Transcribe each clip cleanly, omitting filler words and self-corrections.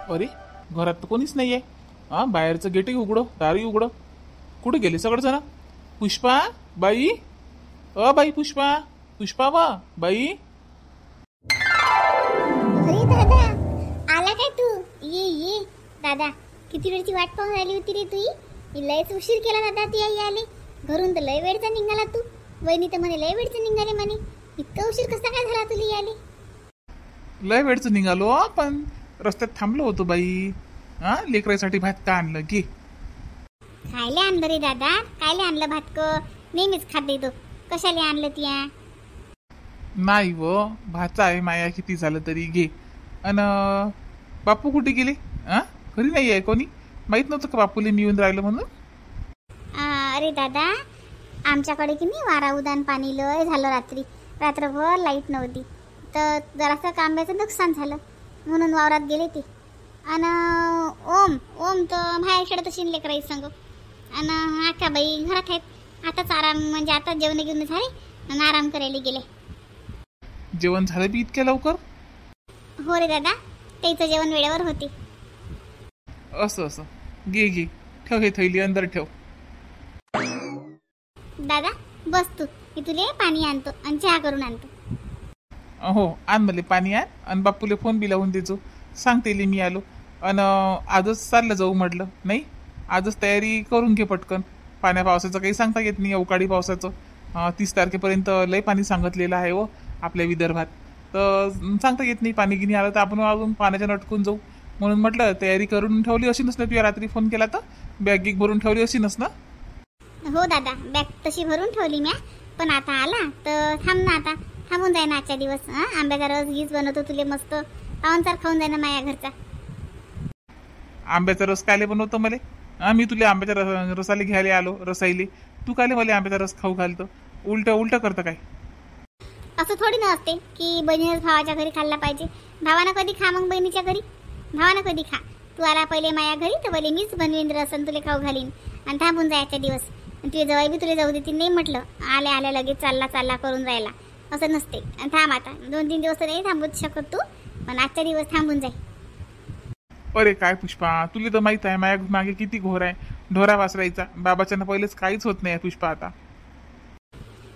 अरे घरात तर कोणीच नाही आहे. हां, बाहेरचं गेटही उघडं, दारही उघडं. कुठे गेले सगळेजण? पुष्पा बाई, बाई पुष्पा, पुष्पा वा बाई. अरे दादा, आला काय तू? ये ये दादा, किती वेळची वाट पाहून राहिली होती रे तुई. लयच उशीर केला दादा, ती आई आली घरून तर लय वेळचा निघाला तू. वहिनी तर म्हणे लय वेळचं निघाले म्हणे. इतका उशीर कसा काय झाला तुला आली? लय वेळचं निघालो, पण रस्त्यात थांबलो होतो बाई. हां, लेकरासाठी भात का आणलं घे. खायला आणलं रे दादा, कायले आणलं भातक? नेहमीच खात देतो, कशाला आणलं त्या? नाही व, भाचा आहे माया, किती झालं तरी घे. अन बापू कुठे गेले? हां, घरी नाही आहे कोणी? माहीत नव्हतं का बापूले मी येऊन राहिलं म्हणून? अरे दादा, आमच्याकडे की नाही वारा उदान पाणी लय झालं रात्री. रात्रभर लाईट नव्हती तर जरासं आंब्याचं नुकसान झालं म्हणून वावरात गेले ते. आणि ओम तर बाहेर खेळत असेल लेकराई संग. आणि आका बाई घरात आहेत. आताच आराम, म्हणजे आता जेवण घेऊन झाले आणि आराम करायला गेले. जेवण झालं बी इतक्या लवकर? हो रे दादा, त्याचं जेवण वेळेवर होते. असं असं, घे घे, ठेव हे थैली अंदर ठेव. दादा बस तू, मी तुले पाणी आणतो आणि चहा करून आणतो. हो, आण मला पाणी आण. आणि बापूले फोन बी लावून देजो, सांगते मी आलो. आणि आजच चाललं जाऊ म्हटलं. नाही, आजच तयारी करून घे पटकन. पाण्या पावसाचं काही सांगता येत नाही, अवकाळी पावसाचं. 30 तारखेपर्यंत लय पाणी सांगितलेलं आहे व आपल्या विदर्भात. तर सांगता येत नाही, पाणी गिनी आलं तर आपण अजून पाण्याच्या नटकून जाऊ. म्हणून म्हटलं तयारी करून ठेवली अशी नसलं. तुझ्या रात्री फोन केला तर बॅग गिग भरून ठेवली अशी नसणं. हो दादा, बॅग तशी भरून ठेवली म्या. पण आता आला तर थांब ना, आता थांबून जाय ना आजच्या दिवस. आंब्याचा रस गीज बनवतो तुले मस्त, पाहुणचार खाऊन जाय ना माझ्या घरचा. आंब्याचा रस कायले बनवतो मला? मी तुला आंब्याच्या रसाले घ्यायला आलो, रसाईले. तू कायले मला आंब्याचा रस खाऊ घालतो? उलट करतं काय? असं थोडी ना असते की बहिणीनेच भावाच्या घरी खाल्ला पाहिजे. भावानं कधी खा मग बहिणीच्या घरी. भावानं कधी खा. तू आला पहिले माझ्या घरी तर पहिले मीच बनवीन रस आणि तुला खाऊ घालीन. आणि थांबून जायच्या दिवस. आणि तुझे जवळ बी तुला जाऊ देतील नाही म्हटलं. आल्या लगेच चालला करून जायला असं नसते. आणि थांब आता 2-3 दिवस तर नाही थांबूच शकत तू, पण आजच्या दिवस थांबून जाय. अरे काय पुष्पा, तुला तर माहित आहे माझ्या मागे किती घोर आहे ढोरा वासरायचा. बाबाच्या पहिलेच काहीच होत नाही पुष्पा. आता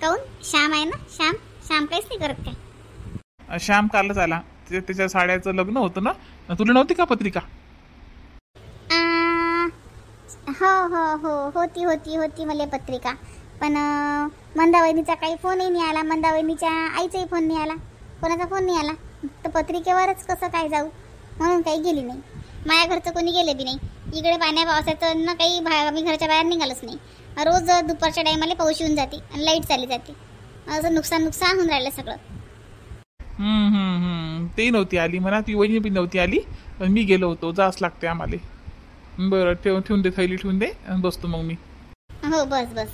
काऊन? श्याम आहे ना, श्याम काहीच नाही करत काय? श्याम कालच आला. त्याच्या साड्याचं लग्न होतं ना, तुला नव्हती का पत्रिका? हो होती मला पत्रिका. पण मंदावहिनीचा काही फोनही नाही आला. मंदावहिनीच्या आईचाही फोन नाही आला. कोणाचा फोन नाही आला. तर पत्रिकेवरच कसं काय जाऊ, म्हणून काही गेली नाही. माझ्या घरचं कोणी गेले बी नाही. इकडे पाण्या पावसाचं ना काही मी घराच्या बाहेर निघालच नाही. रोज दुपारच्या टायमाला पाऊस येऊन जाते आणि लाईट चालली जाते. असं नुकसान होऊन राहिलं सगळं. ते नव्हती आली म्हणा, ती वहिनी बी नव्हती आली. पण मी गेलो होतो, जास लागते आम्हाला. बरं, ठेवून दे थैली, ठेवून दे, बसतो मग मी. हो बस.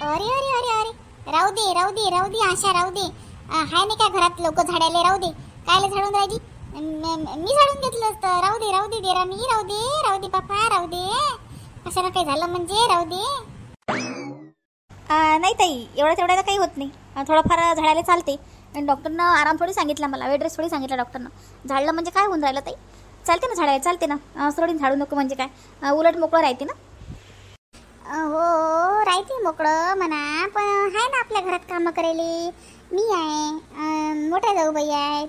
अरे राहू दे आशा, राहू दे. हाय नाही काय घरात लोक झाडायला? राहू दे, कायले झाडून राहिली? मी झाडून घेतलं असतं. राहू दे देरानी, राहू दे बापा, राहू दे. कशाला काही झालं म्हणजे राहू दे. नाही ताई, तेवढ्याला काही होत नाही. थोडंफार झाडायला चालते. आणि डॉक्टरनं आराम थोडी सांगितला मला, बेड रेस्ट थोडी सांगितलं डॉक्टरनं. झाडलं म्हणजे काय होऊन राहिलं ताई? चालते ना झाडायला, चालते ना. सोडून झाडू नको म्हणजे काय, उलट मोकळं राहते ना. हो राहते मोकळं म्हणा, पण आहे ना आपल्या घरात कामं करायला. मी आहे, मोठ्या जाऊबाई आहेत.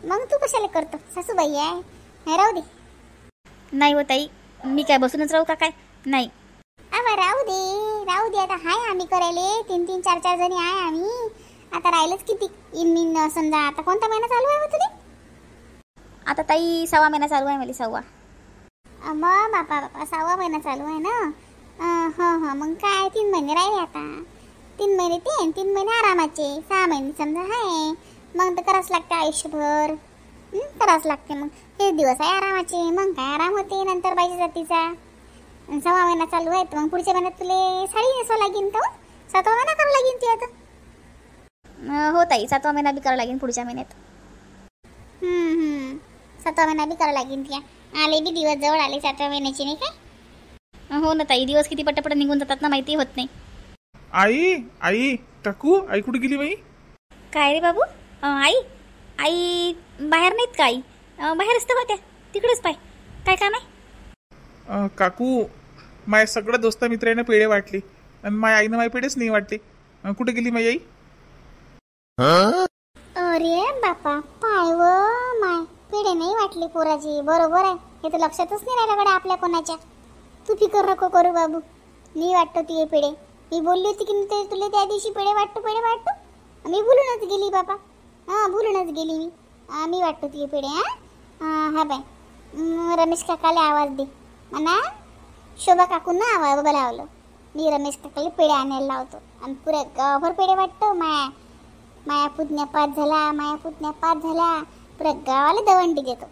मग तू कशाला करतो? सासूबाई आहे, राहू दे. नाही हो ताई, मी काय बसूनच राहू का काय? नाही. राहू दे आता. हाय आम्ही करायले 3-3, 4-4 जणी आहे आम्ही. आता राहिलंच किती इन समजा. आता कोणता महिना चालू आहे तुझे? आता ताई 6वा महिना चालू आहे मला. 6वा. मग बापा 6वा महिना चालू आहे ना. मग काय 3 महिने राहिले आता. 3 महिने 3 महिने आरामाचे, 6 महिने समजा आहे. मग तर करावंच लागते आयुष्यभर. करावंच लागते. मग हे दिवस आहे आरामाचे, मग काय आराम होते नंतर बाईच्या जातीचा. 6वा महिना चालू आहे तर मग पुढच्या महिन्यात तुला साडी नेसवा लागेल. तर 7वा महिना करावं लागेल ती आता. हो ताई, 7वा महिना बी करावं लागेल पुढच्या महिन्यात. 7वा महिना बी करावं लागेल त्या. आले बी दिवस जवळ आले 7व्या महिन्याचे, नाही काय? हो ना ताई, दिवस किती पटापट निघून जातात ना, माहिती होत नाही. आई काकू, आई कुठे गेली बाई? काय रे बाबू? आई आई बाहेर नाहीत का आई? बाहेरच तर होत्या, तिकडेच पाय. काय काम आहे? काकू, माझ्या सगळ्या दोस्त मित्रांना पेढे वाटले आणि माझ्या आईनं माझे पेढेच नाही वाटले. कुठे गेली माझी आई? अरे बापा, पाय व माय, पेढे नाही वाटले पोराची. बरोबर आहे, हे तर लक्षातच नाही राहिलं गड्या आपल्या कोणाच्या. तू फिकर नको करू बाबू, मी वाटतो ती पेढे. मी बोलली होती की तुला त्या दिवशी पेढे वाटतो. मी भुलूनच गेली बाबा. भुलूनच गेली मी वाटतो ती पेढे. हा बाय, रमेश काकाला आवाज दे म्हणा. शोभा काकूंना आवाज बोलावलं. मी रमेश काकाला पेढे आणायला लावतो आणि पुऱ्या गावभर पेढे वाटतो. माया पुतण्या पास झाला, पुऱ्या गावाला दवंडी देतो.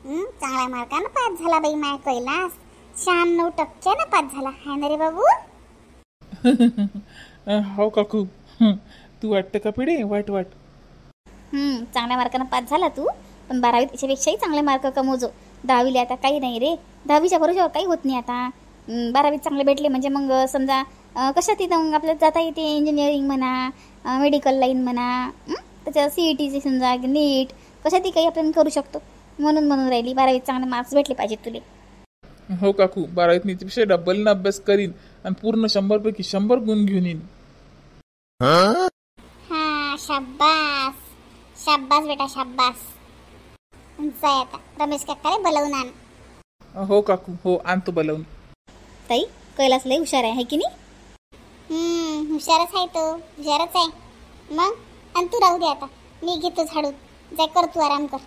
चांगल्या मार्कानं पास झाला बाई माया कैलास. 96% पास झाला. हाय ना रे बाबू? हो काकू, तू वाटतं का पेढे? वाट. चांगल्या मार्कानं पास झाला तू, पण 12वीत त्याच्यापेक्षाही चांगले मार्क कमवजो. 10वीला आता काही नाही रे, 10वीच्या भरोशावर काही होत नाही आता. 12वीत चांगले भेटले म्हणजे मग समजा कशात तिथं मग आपल्याला जाता येते. इंजिनिअरिंग म्हणा, मेडिकल लाईन म्हणा, त्याच्या CETची समजा नीट, कशातही काही आपण करू शकतो. म्हणून राहिली 12वीत चांगले मार्क्स भेटले पाहिजेत तुले. हो काकू, 12वीत नीतीपेक्षा डबलनं अभ्यास करीन आणि पूर्ण 100 पैकी 100 गुण घेऊन येईन. हा, शाब्बास बेटा, शाब्बास. जाय आता रमेश काकाला बोलवून आण. हो काकू, हो आणतो बोलावून. ताई, कैलास लय हुशार आहे की नाही? हुशारच आहे तो, हुशारच आहे. मग आणि तू राहू दे आता, मी घेतो झाडू. जाय कर तू, आराम कर.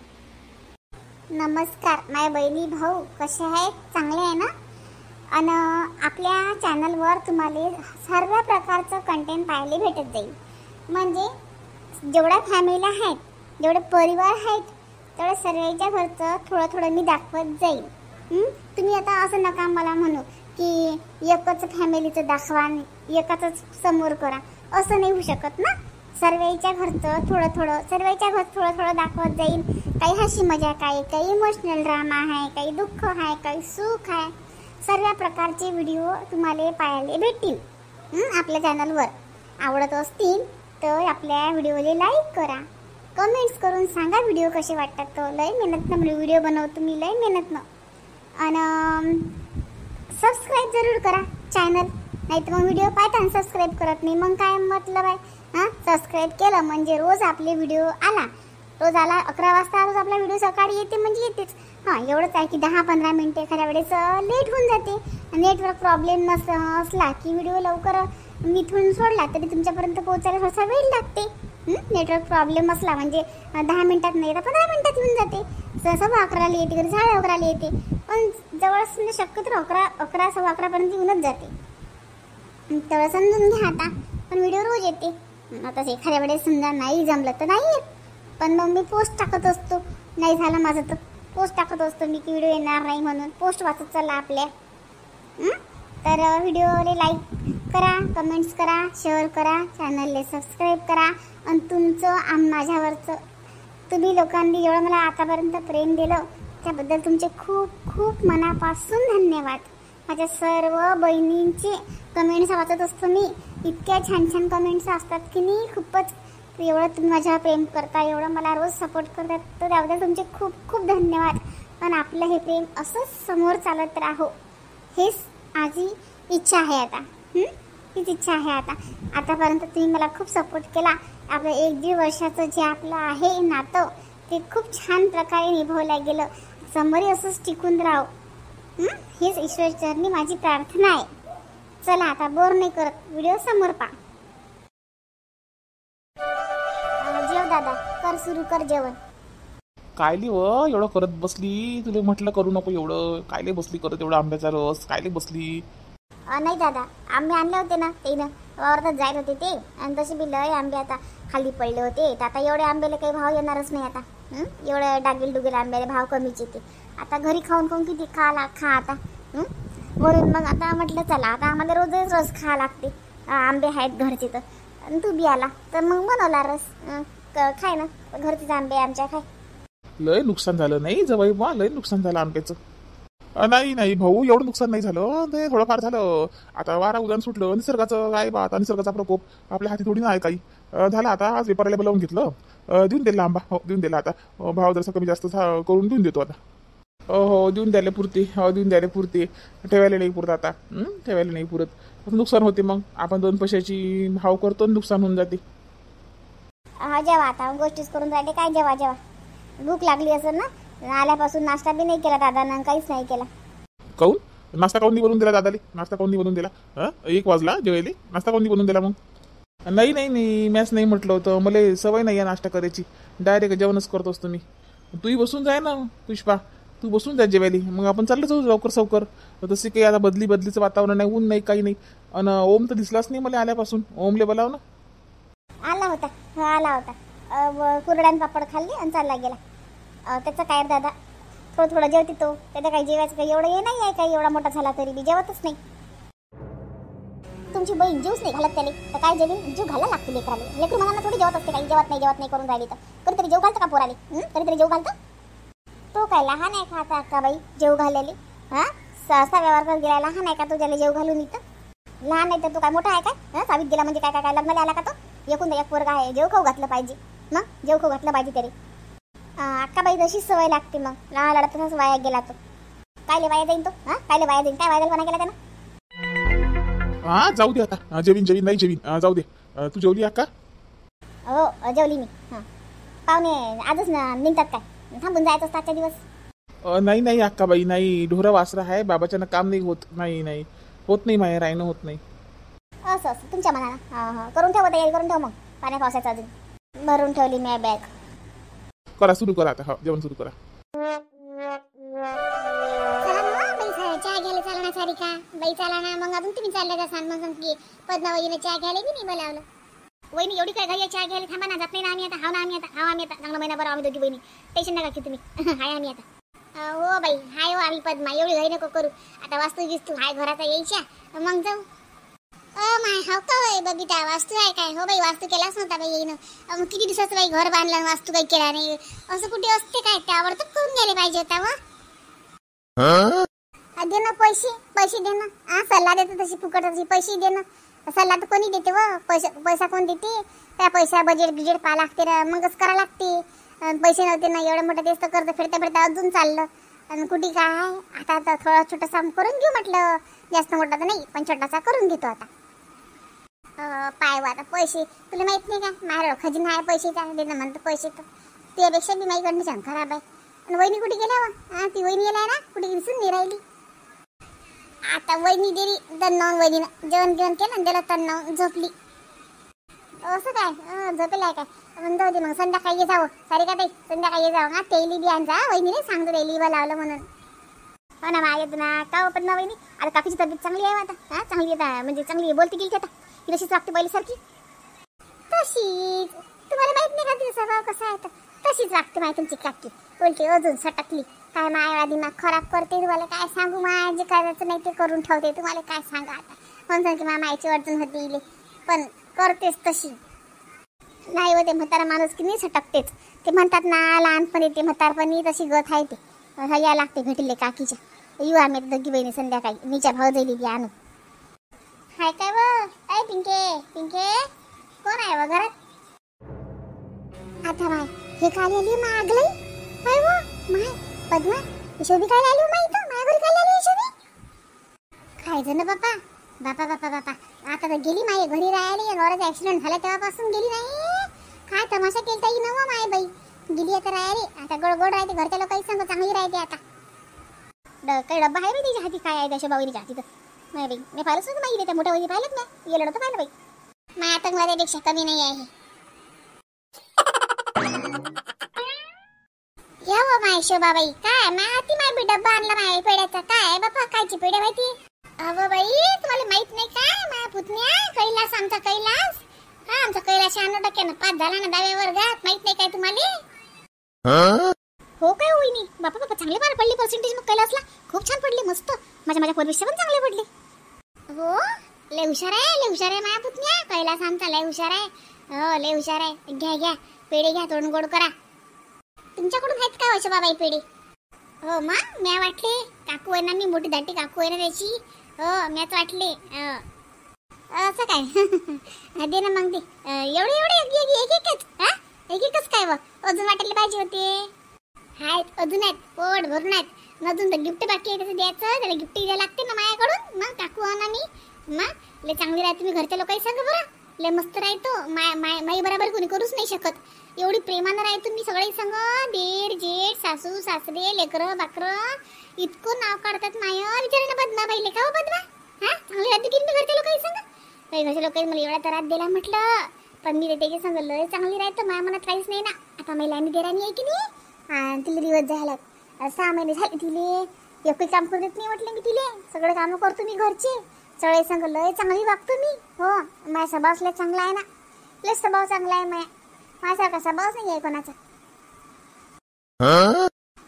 नमस्कार माझ्या बहिणी भाऊ, कसे आहेत? चांगले आहे ना? आणि आपल्या चॅनलवर तुम्हाला सर्व प्रकारचं कंटेंट पाहायला भेटत जाईल. म्हणजे जेवढ्या फॅमिली आहेत, जेवढे परिवार आहेत, तेवढ्या सर्वांच्या घरचं थोडं मी दाखवत जाईल. तुम्ही आता असं नका मला म्हणू की एकच फॅमिलीचं दाखवा, एकाच समोर करा. असं नाही होऊ शकत ना. सर्वांच्या घरचं थोडं दाखवत जाईल. काही हसी मजाक आहे, काही इमोशनल ड्रामा आहे, काही दुःख आहे, काही सुख आहे. सर्व प्रकारचे व्हिडिओ तुम्हाला पाहायला भेटतील आपल्या चॅनलवर. आवडत असतील तर आपल्या व्हिडिओला लाईक करा, कमेंट्स करून सांगा व्हिडिओ कसे वाटतात. तो लय मेहनतनं व्हिडिओ बनवतो मी, लय मेहनतनं. आणि सबस्क्राईब जरूर करा चॅनल. नाही तर मग व्हिडिओ पाहता सबस्क्राईब करत नाही, मग काय मतलब आहे? सबस्क्राईब केलं म्हणजे रोज आपले व्हिडिओ आला. रोज आला 11 वाजता, रोज आपला व्हिडिओ सकाळी येते म्हणजे येतेच. एवढंच आहे की 10-15 मिनिटे एखाद्या वेळेस लेट होऊन जाते. नेटवर्क प्रॉब्लेम असला की व्हिडिओ लवकर मिथून सोडला तरी तुमच्यापर्यंत पोहोचायला थोडासा वेळ लागते. नेटवर्क प्रॉब्लेम असला म्हणजे 10 मिनिटात नाही तर 15 मिनिटात येऊन जाते. 11:15 येते, कधी 11:30 येते, पण जवळच म्हणजे शक्यतो 11:15 येऊनच जाते. तेवढं समजून घ्या आता. पण व्हिडिओ रोज येते. आता एखाद्या वेळेस समजा नाही जमलं तर नाही येत, पण मग मी पोस्ट टाकत असतो. नाही झालं माझं तर पोस्ट टाकत असतो मी की व्हिडिओ येणार नाही म्हणून. पोस्ट वाचत चला आपल्या. तर व्हिडिओला लाईक करा, कमेंट्स करा, शेअर करा, चॅनलला सबस्क्राईब करा. आणि तुमचं माझ्यावरचं तुम्ही लोकांनी एवढं मला आतापर्यंत प्रेम दिलं त्याबद्दल तुमचे खूप खूप मनापासून धन्यवाद. माझ्या सर्व बहिणींचे कमेंट्स वाचत असतो मी. इतक्या छान कमेंट्स असतात की नाही, खूपच. एवढं तुम्ही माझ्यावर प्रेम करता, एवढं मला रोज सपोर्ट करतात, तर त्याबद्दल तुमचे खूप खूप धन्यवाद. पण आपलं हे प्रेम असंच समोर चालत राहो, हेच माझी इच्छा आहे आता. हीच इच्छा आहे आता. आतापर्यंत तुम्ही मला खूप सपोर्ट केला. आपलं 1-1.5 वर्षाचं जे आपलं आहे नातं ते खूप छान प्रकारे निभवलं गेलं. समोरही असंच टिकून राहो, हीच ईश्वरचरणी माझी प्रार्थना आहे. चला आता बोर नाही करत, व्हिडिओ समोर पहा. जेव दादा, कर सुरू कर जेवण. कायले एवढं करत बसली? तुला म्हटलं करू नको एवढं. कायले बसली करत एवढं आंब्याचा रस? कायले बसली? नाही दादा, आंबे आणले होते ना तेनं, वावरात जायला होते ते. आणि तसे बी लय आंबे आता खाली पडले होते. तर आता एवढे आंब्याला काही भाव येणारच नाही आता. एवढ्या डागेल आंब्याला भाव कमीच येते. आता घरी खाऊन किती खा आता. म्हणून मग आता म्हटलं चला आता आम्हाला रोजच रस खा लागते. आंबे आहेत घरचे तर. आणि तू बी आला तर मग बनवला रस. खाय ना, घरचेच आंबे आमच्या खाय. लय नुकसान झालं नाही जवाई बा, लय नुकसान झालं आंब्याचं. नाही नाही भाऊ, एवढं नुकसान नाही झालं. ते थोडंफार झालं. आता वारा उदान सुटलं. निसर्गाचं काय बा, आता निसर्गाचा प्रकोप आपल्या हाती थोडी नाही काही. झालं आता. आज व्यापाऱ्याला बोलावून घेतलं. देऊन दिला आंबा. हो देऊन दिला. आता भाव जसं कमी जास्त करून देऊन देतो आता. हो देऊन द्यायला पुरते. हो देऊन द्यायला पुरते. ठेवायला नाही पुरत आता. ठेवायला नाही पुरत. नुकसान होते मग. आपण 2 पैशाची भाव करतो, नुकसान होऊन जाते. जेव्हा आता गोष्टीच करून राहिले काय. जेव्हा जेव्हा भूक लागली असेल ना, आल्यापासून नाश्ता बी नाही केला दादानं, काहीच नाही केला. काऊन नाश्ता काऊन नाही बनवून दिला दादाले? नाश्ता काऊन नाही बनवून दिला? 1 वाजला जेवायला, नाश्ता काऊन नाही बनवून दिला मग? नाही नाही नाही, मॅच नाही म्हटलं होतं. मला सवय नाही आहे नाश्ता करायची. डायरेक्ट जेवणच करतो असतो मी. तूही बसून जाय ना पुष्पा, तू बसून जा जेवायला. मग आपण चाललं जाऊ लवकर सवकर. तसे काही आता बदलीचं वातावरण नाही, ऊन नाही, काही नाही. आणि ओम तर दिसलाच नाही मला आल्यापासून. ओमले बोलाव ना. आला होता. आला होता. कुरड्यान पापड खाल्ली आणि चालला गेला. त्याचं काय दादा, थोडं जेवते तो. त्याचं काही जेवायचं काही एवढं हे नाही आहे. काही एवढा मोठा झाला तरी बी जेवतच नाही. तुमची बहीण जीवच नाही घालत त्याला, तर काय जेवीन? जीव घालायला लागते लेकराला. लेकरू मनाला थोडी जेवत असते. काही जेवत नाही करून राहिली तर कधीतरी जेव घालतं का पोराले? कधीतरी जेव घालतं. तो काय लहान आहे का आता बाई जेव घालायला? असा व्यवहार कर गेला. लहान आहे का तो ज्याला जेव घालून इथं? लहान नाही तर तो काय मोठा आहे काय? सावित गेला म्हणजे काय काय काय लग्नाला आला का तो? एकूण एक पोरगा आहे. जेव खाऊ घातलं पाहिजे. मग जेव खाऊ घातलं पाहिजे तरी. अक्काबाई तशीच सवय लागते मग. लहान लढत तसाच वाया गेला तो. कायले वाया जाईन तो? कायले वाया जाईन? काय वाया कोणा केला त्यानं? जाऊ दे आता. जेवीन नाही जेवीन. जाऊ दे. तू जेवली अक्का? हो जेवली मी. पाहुणे आजच निघतात काय? थांबून जायचं असतं आजच्या दिवस? नाही अक्काबाई नाही. ढोरं वासरा आहे. बाबाच्यानं काम नाही होत. नाही होत नाही. माहेर राहणं होत नाही. असं तुमच्या मनाला. करून ठेव तयारी करून ठेव मग. पाण्या पावसाचं अजून भरून ठेवली मी बॅग. करा सुरू करा आता. जेवण सुरू करा. चहा घ्यायला चालना सारिका बाई? चाला ना मग. अजून तुम्ही चालले का? सांग मग की पद्मा वहिनीने चहा घ्यायला मी नाही बोलावलं. वहिनी एवढी काय घाई चहा घ्यायला? थांबा ना. जात नाही ना आम्ही आता. आम्ही आता चांगला महिनाभर आम्ही दोघी बहिणी. टेन्शन नका की तुम्ही. हाय आम्ही आता. हो बाई हाय. हो आम्ही पद्मा. एवढी घाई नको करू. आता वास्तू हाय घराचा यायच्या मग जाऊ. माय हाव का होय बबिता? वास्तू आहे काय? हो बाई वास्तू केलाच नव्हता बाई येईन. मग किती दिवसाचं बाई घर बांधलं वास्तू काही केला नाही. असं कुठे असते काय? त्यावर तर करून गेले पाहिजे होता. दे ना पैसे दे ना. सल्ला देतो तशी फुकटाची पैसे दे ना. सल्ला तर कोणी देते व? पैसा कोण देते? त्या पैसा बजेट पा लागते रे, मगच करा लागते. पैसे नव्हते ना एवढं मोठं तेच तर कर्ज फिरता अजून चाललं. आणि कुठे काय आता थोडा छोटासा करून घेऊ म्हटलं. जास्त मोठा तर नाही पण छोटासा करून घेतो आता. पाय आता पैसे तुला माहित नाही का? माझ्या खजिना आहे पैसेचा. दे ना म्हणतो पैसे तर. त्यापेक्षा बी माझी कंडिशन खराब आहे. आणि वहिनी कुठे गेल्या व? ती वहिनी गेलाय ना कुठे दिसून नाही राहिली. आता वहिनी दिली तन्नावून. वहिनीनं जेवण केलं दिलं तन्नावून झोपली. असं काय झोपेला काय? म्हणतो होते मग संध्याकाळी जावं. सारी का ताई संध्याकाळी जावं. तेली बी आणजा. वहिनीने सांगतो तेली लावलं म्हणून. हो ना माझ्या ना का पद्मा वहिनी? आता काकीची तब्येत चांगली आहे आता. चांगली आहे म्हणजे चांगली बोलती गेली आता. ती तशीच वागते पहिल्यासारखी. तशीच तुम्हाला माहित नाही का तिचा स्वभाव कसा आहे? तशीच वागते माहिती तुमची काकी. बोलते अजून सटकली काय माया दिमाग खराब करते. तुम्हाला काय सांगू? माया जे करायचं नाही ते करून ठेवते. तुम्हाला काय सांगा आता? म्हणतो की मायाची अडचण होती इले पण करतेच तशी. नाही होते म्हातारा माणूस की नाही सटकतेच. ते म्हणतात ना लहानपणी ते म्हातारपणी तशी गत आहे. ते या लागते भेटले काकीच्या. येऊ आम्ही दोघी बहिणी संध्याकाळी. मीच्या भाऊ जाईल बी आणू. हाय काय व? काय पिंके कोण आहे व घरात? आता बाय हे काय आली मागलंय काय व? माय पद्मा यशोबी काय आली माई तर माझ्या घरी काय आली यशोबी? काय झालं बापा? आता तर गेली माई घरी राहिली. नवऱ्याचा ऍक्सिडेंट झाला तेव्हापासून गेली नाही. काय तमाशा केलता ही नव माय बाई. गेली आता राहिली. आता गोड राहते. घरच्या लोकांनी सांग चांगली राहते आता. काही डब्बा आहे बाई तिच्या हाती? काय आहे त्याच्या बाईच्या हाती तर? नाही बाई मी पाहिलंच नव्हतं. माहिती त्या मोठ्या वहिनी पाहिलंच नाही. गेलं नव्हतं पाहिलं बाई. माझ्या आतंकवाद्यापेक्षा कमी नाही आहे. या व माय शोभाबाई काय माहिती? माय बी डब्बा आणला माय पेड्याचा. काय बापा कायची पेड्या माहिती? अगं बाई तुम्हाला माहित नाही काय? माया पुतण्या कैलास आमचा कैलास. आमचा कैलास 96% पास झाला ना 10व्या वर्गात. माहित नाही काय तुम्हाला? हो काय होईनी? बापा चांगले मार्क पडले पर्सेंटेज मग कैलासला. खूप छान पडले मस्त. माझ्या पोरीपेक्षा पण चांगले पडले. हो लय हुशार आहे माया पुतण्या. कैलास आमचा लय हुशार आहे. हो लय हुशार आहे. घ्या पेढे घ्या तोंड गोड करा. तुमच्याकडून आहेत का अशा बाबाई पेढे? हो मग म्या वाटले काकू आहे ना, मी मोठी दाटी काकू आहे ना त्याची. हो म्याच वाटले. असं काय? दे ना मग दे. एवढे एवढे एक एकच हा, एक एकच काय व अजून वाटायला पाहिजे होते. आहेत अजून आहेत, पोट भरून आहेत. अजून तर गिफ्ट बाकी आहे त्याचं द्यायचं. त्याला गिफ्ट द्यायला लागते ना माझ्याकडून. मग काकू ना मी मग लय चांगली राहते मी घरच्या लोकांनी सांगा बरं. लय मस्त राहतो. माई बरोबर कोणी करूच नाही शकत. एवढी प्रेमानं राहतो मी सगळे संग. दीर जेठ सासू सासरे लेकरं बाकरं इतकं नाव काढतात माया. विचारायला बदना बाईले का हो बदना. हा चांगली राहते की मी घरच्या लोकांनी सांगा. काही घरच्या लोकांनी मला एवढा त्रास दिला म्हटलं, पण मी त्याच्या संग लय चांगली राहतो. माझ्या मनात काहीच नाही ना. आता महिला आणि देराणी आहे की नाही, तिला दिवस झाला 6 महिने झाले. तिले एकही काम करू देत नाही म्हटलं मी तिले. सगळे कामं करतो मी घरचे. सगळे संग लय चांगली वागतो मी. हो माझा स्वभाव लय चांगला आहे ना. लय स्वभाव चांगला आहे माझ्यासारखा स्वभावच नाही आहे कोणाचा.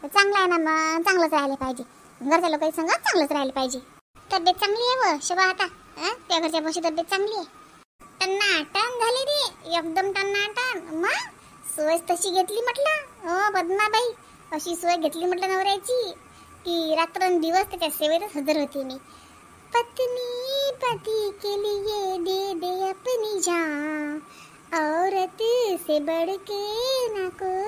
चांगला आहे ना मग चांगलंच राहायला पाहिजे. घरच्या लोकांनी संग चांगलंच राहायला पाहिजे. तब्येत चांगली आहे व शोभा आता. त्या घरच्या पाशी तब्येत चांगली आहे. टन्नाटन झाली रे एकदम टन्नाटन. मग सोय तशी घेतली म्हटलं. हो बदनाबाई अशी सोय घेतली म्हटलं नवऱ्याची की रात्रंदिवस त्याच्या सेवेतच हजर होते मी. पत्नी पति के लिए दे दे अपनी जान, औरत से बढ़ के ना कोई